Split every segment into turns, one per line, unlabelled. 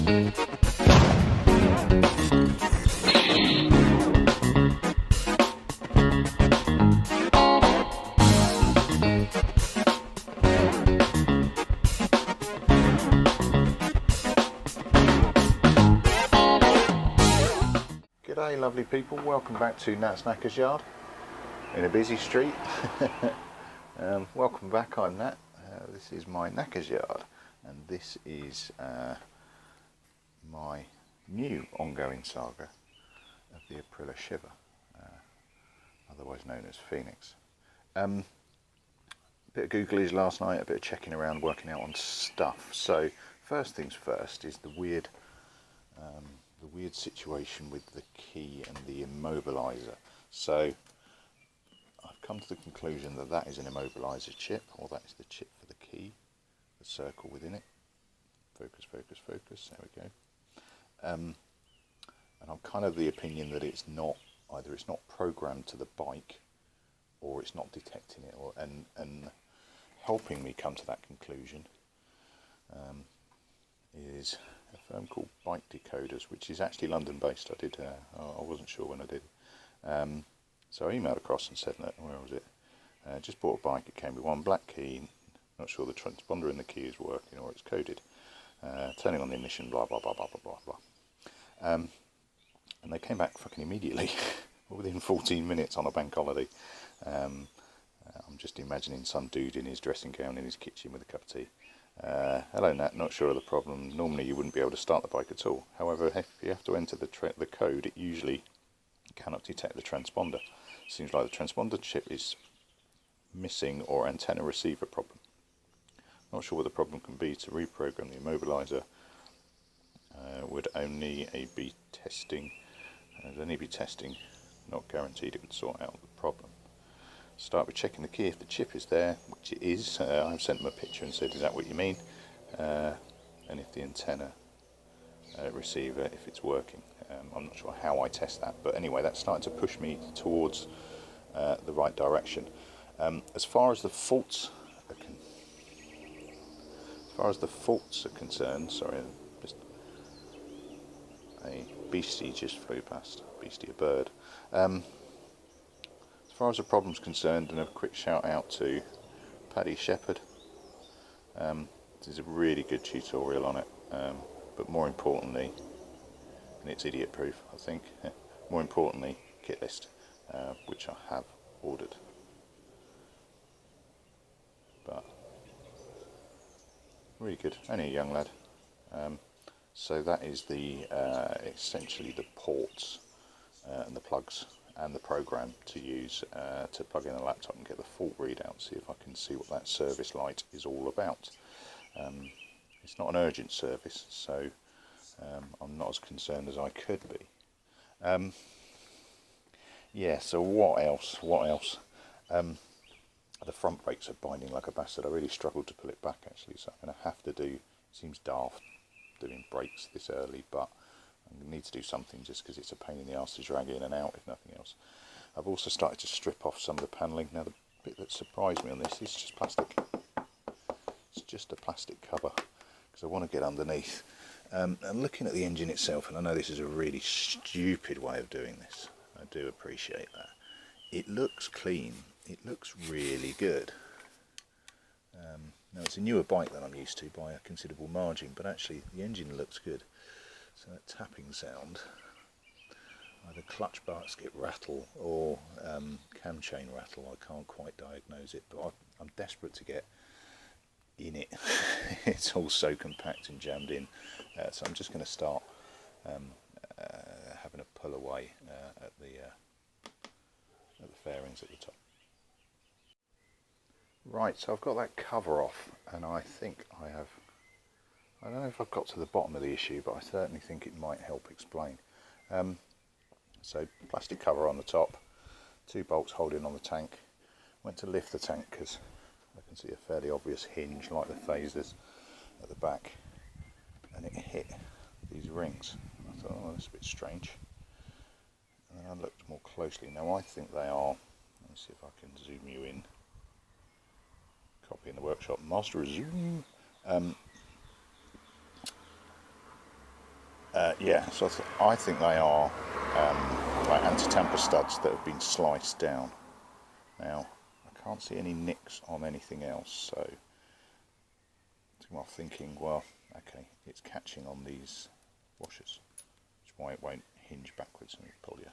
G'day lovely people, welcome back to Nat's Knackers Yard in a busy street. Welcome back, I'm Nat. This is my Knackers Yard, and this is my new ongoing saga of the Aprilia Shiver, otherwise known as Phoenix. A bit of Googlies last night, a bit of checking around, working out on stuff. So first things first is the weird situation with the key and the immobilizer. So I've come to the conclusion that that is an immobilizer chip, or that is the chip for the key, the circle within it. Focus, focus, focus, there we go. And I'm kind of the opinion that it's not, either it's not programmed to the bike or it's not detecting it, or and helping me come to that conclusion is a firm called Bike Decoders, which is actually London based. I wasn't sure when I did. So I emailed across and said, look, where was it? Just bought a bike, it came with one black key, not sure the transponder in the key is working or it's coded. Turning on the ignition, blah, blah, blah, blah, blah, blah, blah. And they came back fucking immediately, within 14 minutes on a bank holiday. I'm just imagining some dude in his dressing gown in his kitchen with a cup of tea. Hello Nat, not sure of the problem. Normally you wouldn't be able to start the bike at all. However, if you have to enter the code, it usually cannot detect the transponder. Seems like the transponder chip is missing or antenna receiver problem. Not sure what the problem can be. To reprogram the immobilizer would only be testing, not guaranteed it would sort out the problem. Start with checking the key if the chip is there, which it is. I've sent them a picture and said, is that what you mean? And if the antenna receiver, if it's working. I'm not sure how I test that, but anyway, that's starting to push me towards the right direction. As far as the faults are concerned, sorry, just a beastie just flew past, a bird. As far as the problem's concerned, and a quick shout out to Paddy Shepherd. There's a really good tutorial on it, but more importantly, and it's idiot proof I think, more importantly, kit list, which I have ordered. But really good, only a young lad. So that is the essentially the ports and the plugs and the program to use to plug in a laptop and get the fault readout, see if I can see what that service light is all about. It's not an urgent service, so I'm not as concerned as I could be. Yeah, so what else? The front brakes are binding like a bastard. I really struggled to pull it back actually, so I'm going to have to do, it seems daft doing brakes this early, but I'm going to need to do something just because it's a pain in the arse to drag in and out, if nothing else. I've also started to strip off some of the panelling. Now the bit that surprised me on this is just plastic. It's just a plastic cover because I want to get underneath. And looking at the engine itself, and I know this is a really stupid way of doing this, I do appreciate that. It looks clean, it looks really good. Now it's a newer bike than I'm used to by a considerable margin, but actually the engine looks good. So that tapping sound, either clutch basket rattle or cam chain rattle, I can't quite diagnose it, but I'm desperate to get in it. It's all so compact and jammed in, so I'm just going to start having a pull away at the fairings at the top. Right, so I've got that cover off, and I think I don't know if I've got to the bottom of the issue, but I certainly think it might help explain. So plastic cover on the top, 2 bolts holding on the tank. Went to lift the tank because I can see a fairly obvious hinge like the phasers at the back, and it hit these rings. I thought, oh, that's a bit strange. And then I looked more closely. Now I think they are, let me see if I can zoom you in. Copy in the workshop, master zoom. Yeah, so I think they are like anti-tamper studs that have been sliced down. Now, I can't see any nicks on anything else, so I'm thinking, well, okay, it's catching on these washers, which is why it won't hinge backwards. Let me pull you.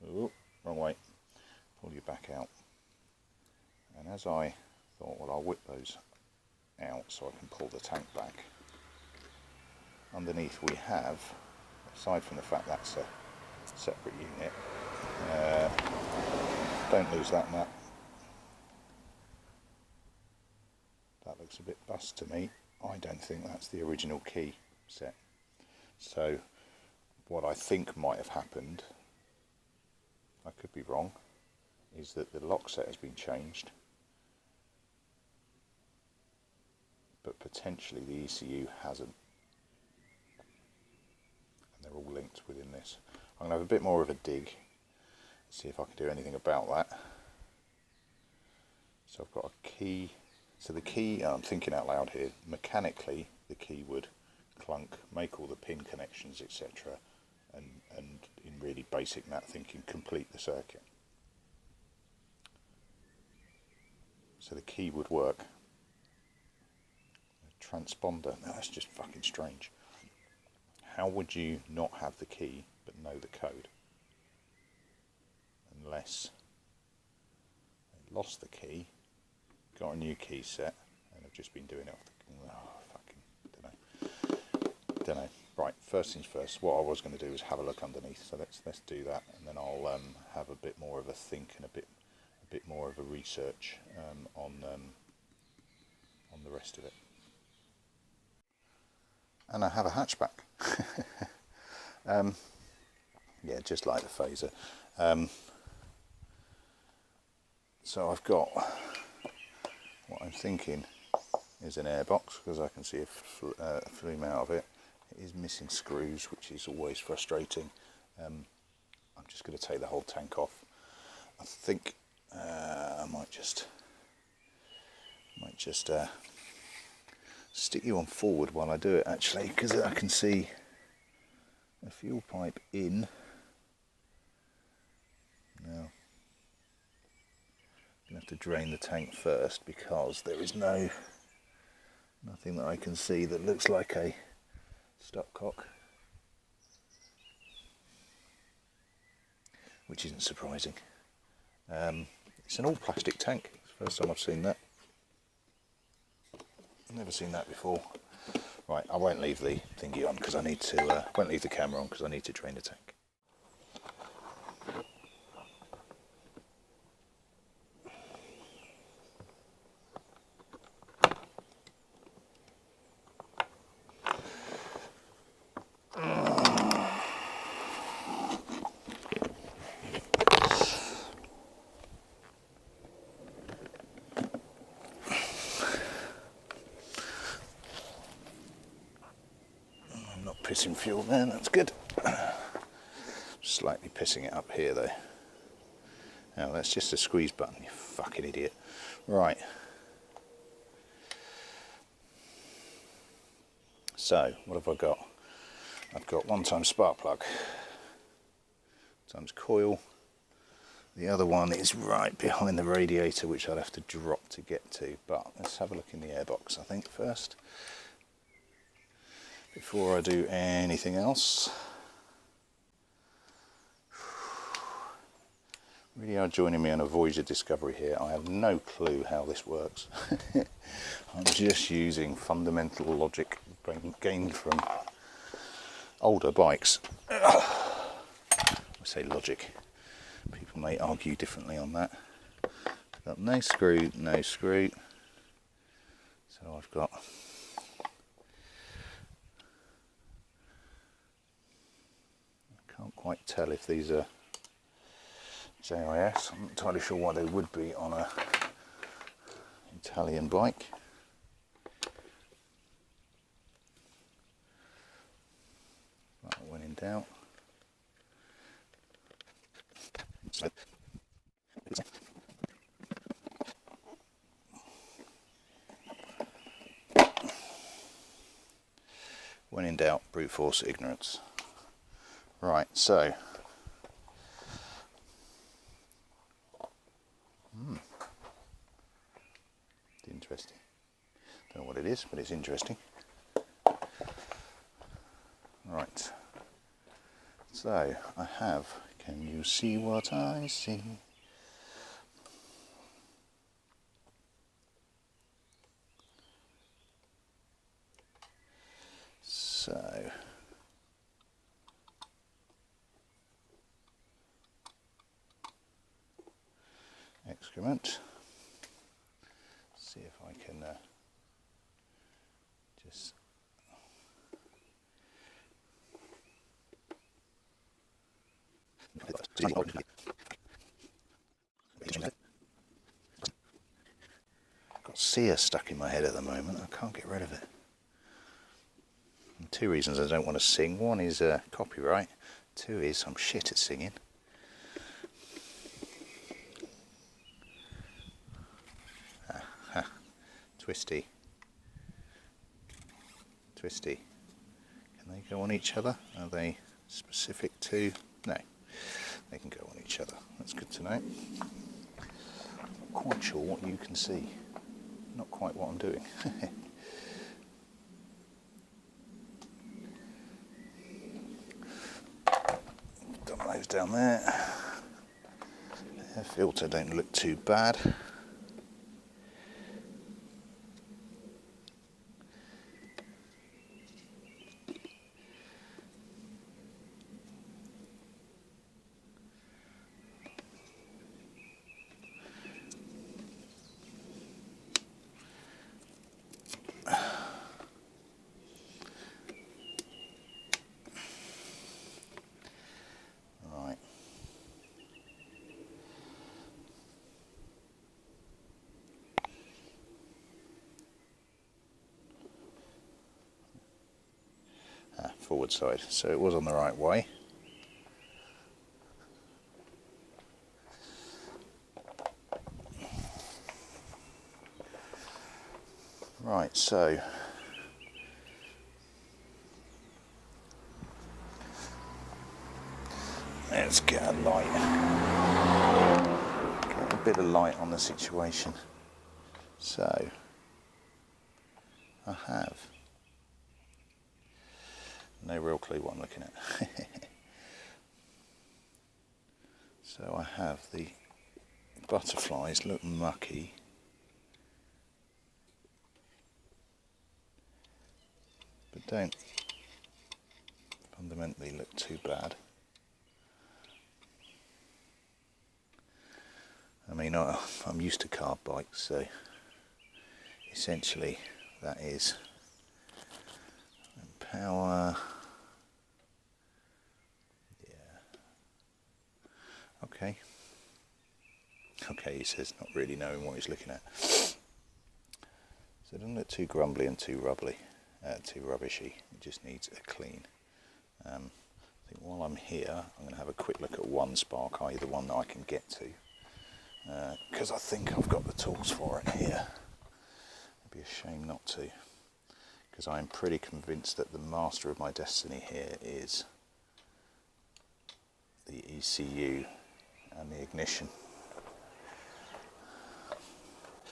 Oh, wrong way. Pull you back out. And as I thought, well, I'll whip those out so I can pull the tank back. Underneath we have, aside from the fact that's a separate unit, don't lose that nut. That looks a bit bust to me. I don't think that's the original key set. So what I think might have happened, I could be wrong, is that the lock set has been changed, but potentially the ECU hasn't. And they're all linked within this. I'm going to have a bit more of a dig, see if I can do anything about that. So I've got a key. So the key, I'm thinking out loud here, mechanically the key would clunk, make all the pin connections, etc. And in really basic nut thinking, complete the circuit. So the key would work. A transponder, now that's just fucking strange. How would you not have the key but know the code? Unless they lost the key, got a new key set, and I've just been doing it off the... don't know. Right, first things first, what I was going to do is have a look underneath, so let's do that, and then I'll have a bit more of a think and a bit more of a research on the rest of it. And I have a hatchback. Yeah, just like the phaser. So I've got, what I'm thinking is an airbox, because I can see a flume out of it. It is missing screws, which is always frustrating. I'm just going to take the whole tank off. I think I might just stick you on forward while I do it, actually, because I can see a fuel pipe in. Now, I'm going to have to drain the tank first, because there is nothing that I can see that looks like a stopcock, which isn't surprising. It's an all plastic tank. It's the first time I've seen that. I've never seen that before. Right, I won't leave the thingy on because I need to. Won't leave the camera on because I need to drain the tank. Pissing fuel there, that's good. Slightly pissing it up here though. Now that's just a squeeze button, you fucking idiot. Right. So, what have I got? I've got 1 times spark plug, times coil. The other one is right behind the radiator, which I'd have to drop to get to, but let's have a look in the airbox, I think, first, before I do anything else. Really are joining me on a voyage of discovery here. I have no clue how this works. I'm just using fundamental logic gained from older bikes. I say logic. People may argue differently on that. I've got no screw, no screw. So I've got can't quite tell if these are JIS. I'm not entirely sure why they would be on a Italian bike. Right, when in doubt. When in doubt, brute force ignorance. Right, so interesting. Don't know what it is, but it's interesting. Right. So I have. Can you see what I see? So excrement. See if I can just got sear stuck in my head at the moment. I can't get rid of it. And two reasons I don't want to sing. One is copyright. Two is I'm shit at singing. Twisty. Twisty. Can they go on each other? Are they specific to? No. They can go on each other. That's good to know. Not quite sure what you can see. Not quite what I'm doing. Dump those down there. Air filter don't look too bad. Forward side, so it was on the right way. Right, so let's get a light, get a bit of light on the situation. So I have no real clue what I'm looking at. So I have the butterflies look mucky. But don't fundamentally look too bad. I mean, I'm used to carb bikes, so essentially that is power. Okay. Okay, he says, not really knowing what he's looking at. So it doesn't look too grumbly and too rubbishy. It just needs a clean. I think while I'm here, I'm going to have a quick look at one spark, i.e. the one that I can get to. Because I think I've got the tools for it here. It'd be a shame not to. Because I'm pretty convinced that the master of my destiny here is the ECU and the ignition.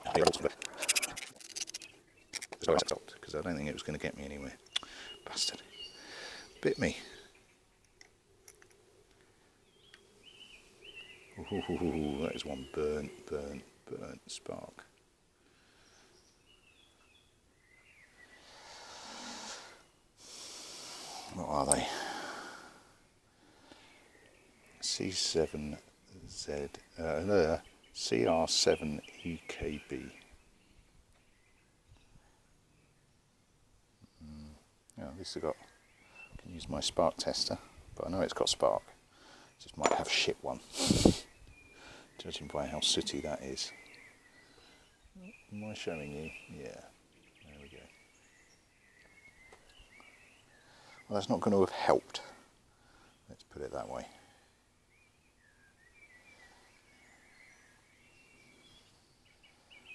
Because I don't think it was going to get me anywhere. Bastard. Bit me. Ooh, that is one burnt spark. What are they? C7Z, CR7EKB. Yeah, at least I can use my spark tester, but I know it's got spark. Just might have shit one, judging by how sooty that is. Am I showing you? Yeah, there we go. Well, that's not going to have helped. Let's put it that way.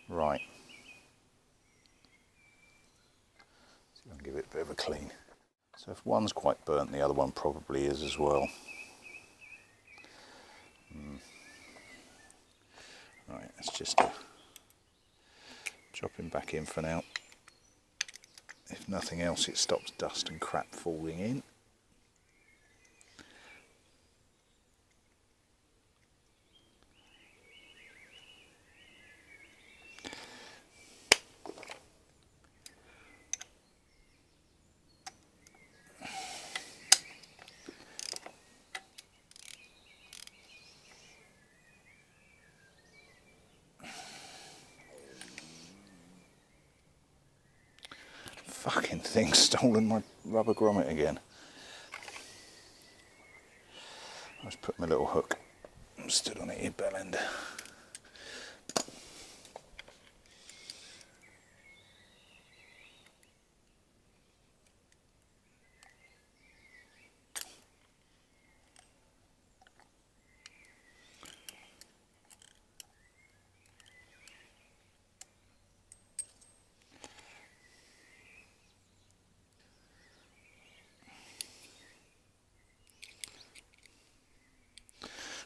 Right. See if I can give it a bit of a clean. So if one's quite burnt, the other one probably is as well. Right, let's just drop him back in for now. If nothing else, it stops dust and crap falling in. Fucking thing's stolen my rubber grommet again. I just put my little hook and stood on it here, bell end.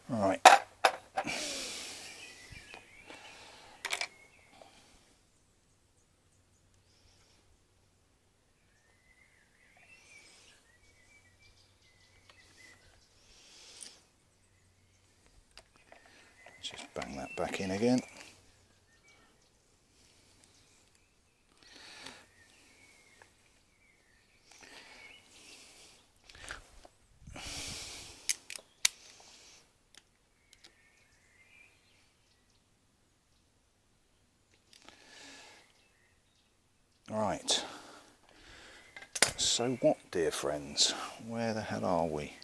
Right. Just bang that back in again. Right, so what, dear friends, where the hell are we?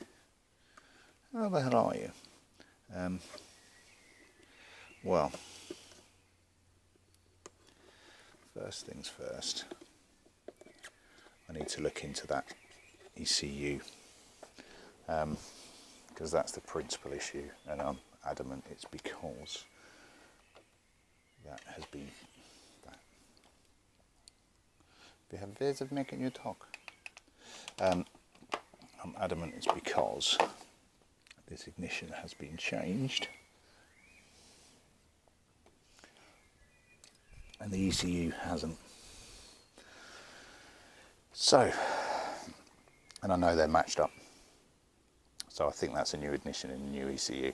How the hell are you? Well, first things first, I need to look into that ECU, because that's the principal issue, and I'm adamant it's because that has been we have ways of making you talk. I'm adamant it's because this ignition has been changed and the ECU hasn't. So, and I know they're matched up, so I think that's a new ignition and a new ECU,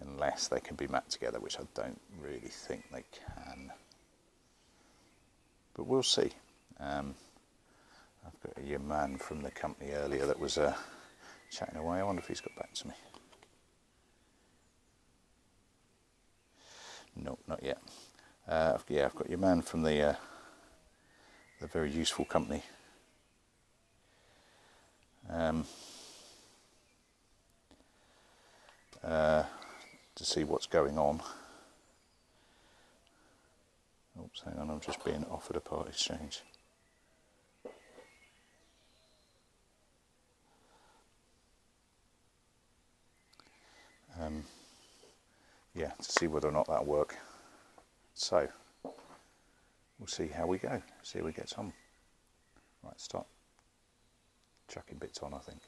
unless they can be matched together, which I don't really think they can, but we'll see. I've got your man from the company earlier that was chatting away. I wonder if he's got back to me. No, not yet. Yeah, I've got your man from the very useful company. To see what's going on. Oops, hang on, I'm just being offered a part exchange. Yeah, to see whether or not that'll work. So, we'll see how we go, see how we get on. Right, start chucking bits on, I think.